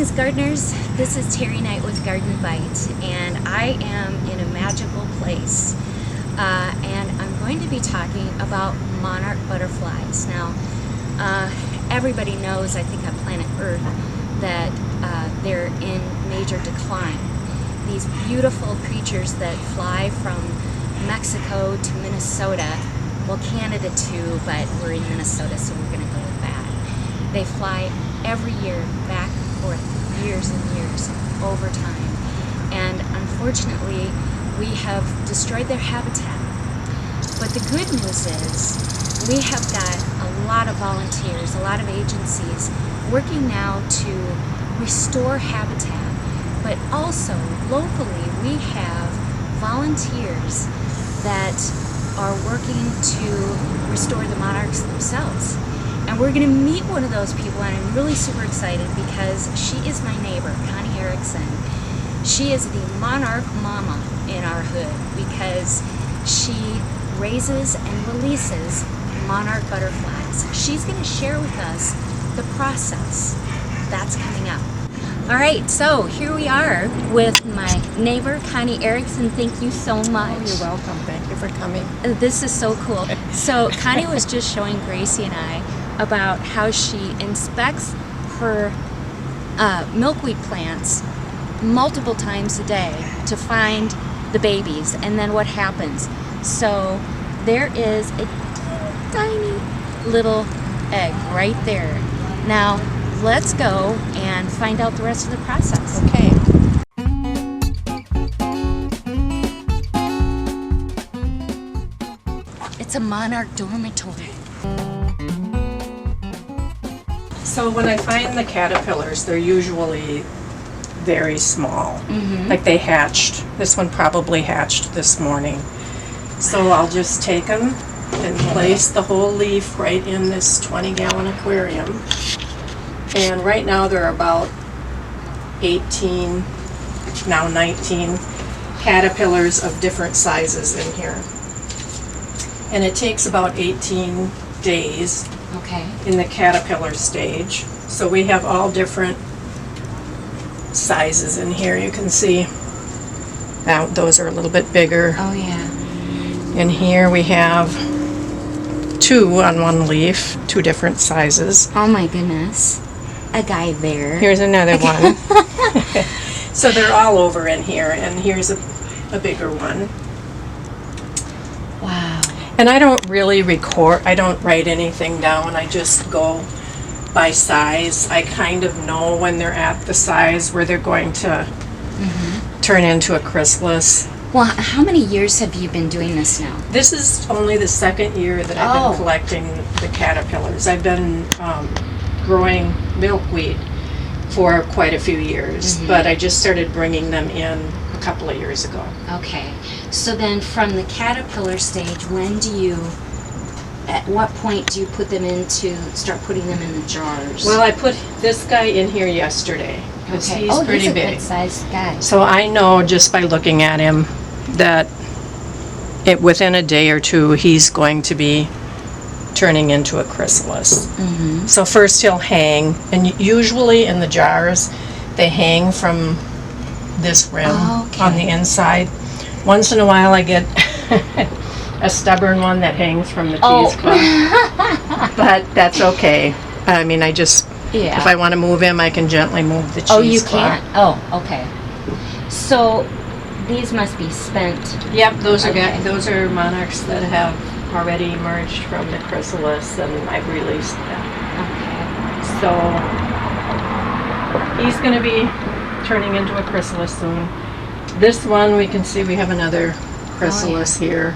Greetings, gardeners. This is Terry Knight with Garden Bite, and I am in a magical place. And I'm going to be talking about monarch butterflies. Now, everybody knows, I think, on planet Earth that they're in major decline. These beautiful creatures that fly from Mexico to Minnesota, well, Canada too, but we're in Minnesota, so we're going to go with that. They fly every year back and forth, years and years, over time. And unfortunately, we have destroyed their habitat. But the good news is we have got a lot of volunteers, a lot of agencies working now to restore habitat. But also, locally, we have volunteers that are working to restore the monarchs themselves. And we're going to meet one of those people, and I'm really super excited because she is my neighbor, Connie Erickson. She is the monarch mama in our hood because she raises and releases monarch butterflies. She's going to share with us the process that's coming up. All right, so here we are with my neighbor, Connie Erickson. Thank you so much. Oh, you're welcome. Thank you for coming. This is so cool. So Connie was just showing Gracie and I about how she inspects her milkweed plants multiple times a day to find the babies, and then what happens. So there is a tiny little egg right there. Now let's go and find out the rest of the process. Okay. It's a monarch dormitory. So when I find the caterpillars, they're usually very small. Like they hatched. This one probably hatched this morning. So I'll just take them and place the whole leaf right in this 20-gallon aquarium. And right now there are about 18, now 19 caterpillars of different sizes in here. And it takes about 18 days in the caterpillar stage. So we have all different sizes in here. You can see now those are a little bit bigger. Oh yeah. And here we have 2 on one leaf, 2 different sizes. Oh my goodness. A guy bear. Here's another one. So they're all over in here, and here's a bigger one. Wow. And I don't really record, I don't write anything down, I just go by size. I kind of know when they're at the size where they're going to turn into a chrysalis. Well, how many years have you been doing this now? This is only the 2nd year that I've been collecting the caterpillars. I've been growing milkweed for quite a few years, but I just started bringing them in a couple of years ago. Okay. So then from the caterpillar stage, at what point do you put them start putting them in the jars? Well, I put this guy in here yesterday because he's pretty he's a big. good sized guy. So I know just by looking at him that within a day or 2 he's going to be turning into a chrysalis. So first he'll hang, and usually in the jars they hang from this rim on the inside. Once in a while I get a stubborn one that hangs from the cheese cloth. But that's okay. I mean, if I want to move him, I can gently move the cheese cloth. Oh, you can? Oh, okay. So these must be spent. Yep, those are monarchs that have already emerged from the chrysalis, and I've released them. Okay. So he's going to be turning into a chrysalis soon. This one, we can see we have another chrysalis here.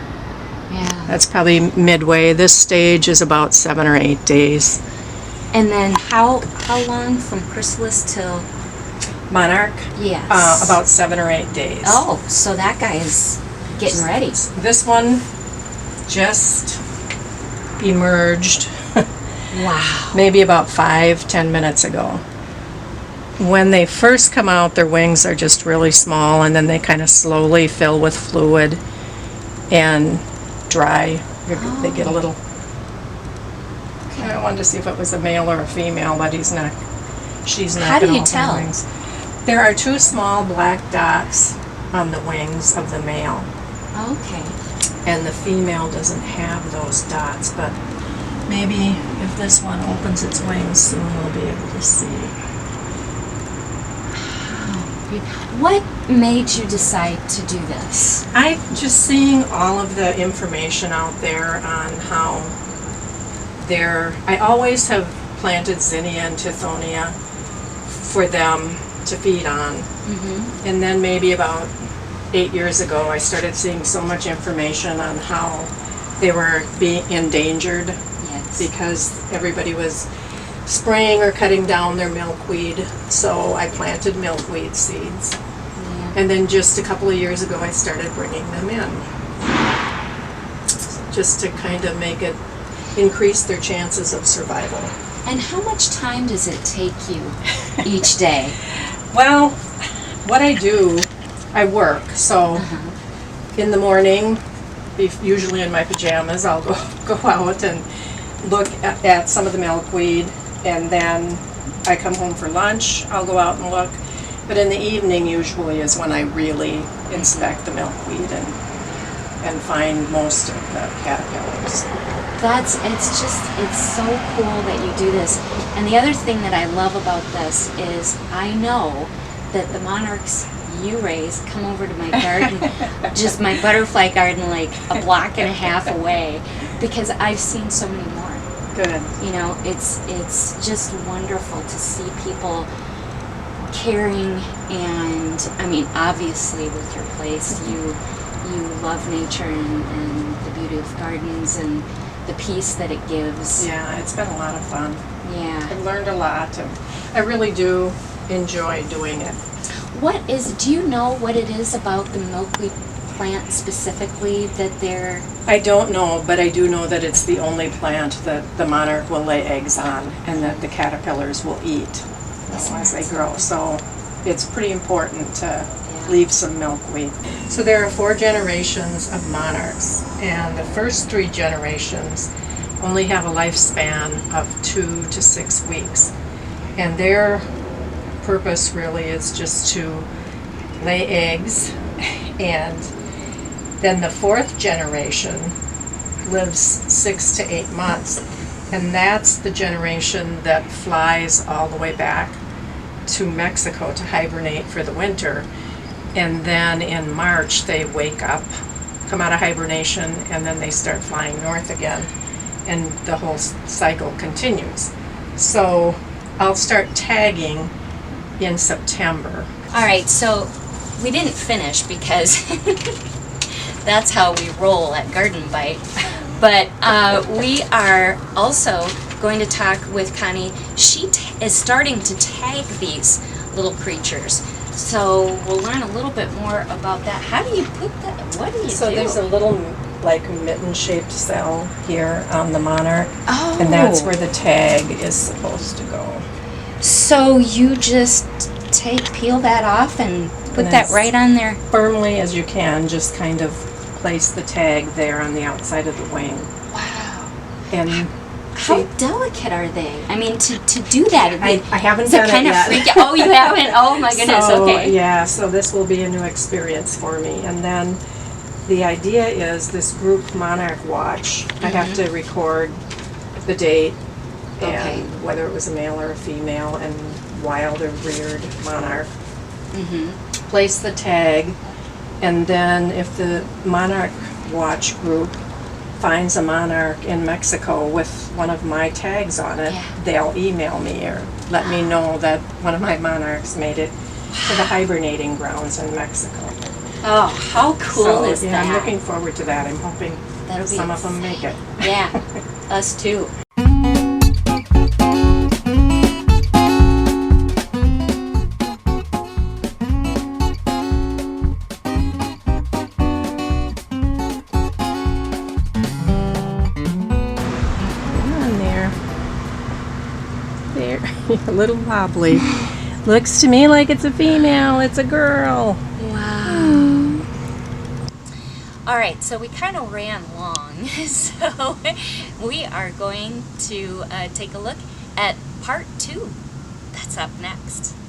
Yeah. That's probably midway. This stage is about 7 or 8 days. And then how long from chrysalis till monarch? Yes. About 7 or 8 days. Oh, so that guy is getting ready. This one just emerged. Wow. Maybe about 5-10 minutes ago. When they first come out, their wings are just really small, and then they kind of slowly fill with fluid and dry. They get a little... I wanted to see if it was a male or a female, but he's not she's not How do going you to tell? open her wings. There are 2 small black dots on the wings of the male, Okay. and the female doesn't have those dots, but maybe if this one opens its wings soon we'll be able to see. What made you decide to do this? I just seeing all of the information out there on how I always have planted zinnia and tithonia for them to feed on. Mm-hmm. And then maybe about 8 years ago, I started seeing so much information on how they were being endangered Yes. because everybody was spraying or cutting down their milkweed. So I planted milkweed seeds. Yeah. And then just a couple of years ago, I started bringing them in, just to kind of increase their chances of survival. And how much time does it take you each day? Well, what I do, I work. So in the morning, usually in my pajamas, I'll go out and look at some of the milkweed, and then I come home for lunch, I'll go out and look. But in the evening usually is when I really inspect the milkweed and find most of the caterpillars. It's so cool that you do this. And the other thing that I love about this is I know that the monarchs you raise come over to my garden, just my butterfly garden, like a block and a half away, because I've seen so many more. Good. You know, it's just wonderful to see people caring, and I mean, obviously with your place, you love nature and the beauty of gardens and the peace that it gives. Yeah, it's been a lot of fun. Yeah. I've learned a lot, and I really do enjoy doing it. Do you know what it is about the milkweed plant specifically that they're... I don't know, but I do know that it's the only plant that the monarch will lay eggs on and that the caterpillars will eat as they grow. So it's pretty important to leave some milkweed. So there are 4 generations of monarchs, and the first 3 generations only have a lifespan of 2 to 6 weeks. And their purpose really is just to lay eggs, and then the 4th generation lives 6 to 8 months, and that's the generation that flies all the way back to Mexico to hibernate for the winter. And then in March they wake up, come out of hibernation, and then they start flying north again, and the whole cycle continues. So I'll start tagging in September. All right, so we didn't finish because that's how we roll at Garden Bite. But we are also going to talk with Connie. She is starting to tag these little creatures. So we'll learn a little bit more about that. How do you put that? What do you do? So there's a little like mitten-shaped cell here on the monarch, Oh. and that's where the tag is supposed to go. So you just peel that off and put And that as right on there. firmly as you can, just kind of place the tag there on the outside of the wing. Wow. And How delicate are they? I mean, to do that. I haven't Is it done it kind of yet. freaky? Oh, you haven't? Oh my goodness. So, Okay. yeah, so this will be a new experience for me. And then the idea is this group Monarch Watch. I have to record the date Okay. and whether it was a male or a female and wild or reared monarch. Place the tag, and then if the Monarch Watch group finds a monarch in Mexico with one of my tags on it, Yeah. they'll email me or let me know that one of my monarchs made it to the hibernating grounds in Mexico. Oh, how cool So, is yeah, that? I'm looking forward to that. I'm hoping That'll be some of them make it. Yeah, us too. Come on there. There. A little wobbly. Looks to me like it's a female. It's a girl. Wow. All right, so we kind of ran long, so we are going to take a look at part 2. That's up next.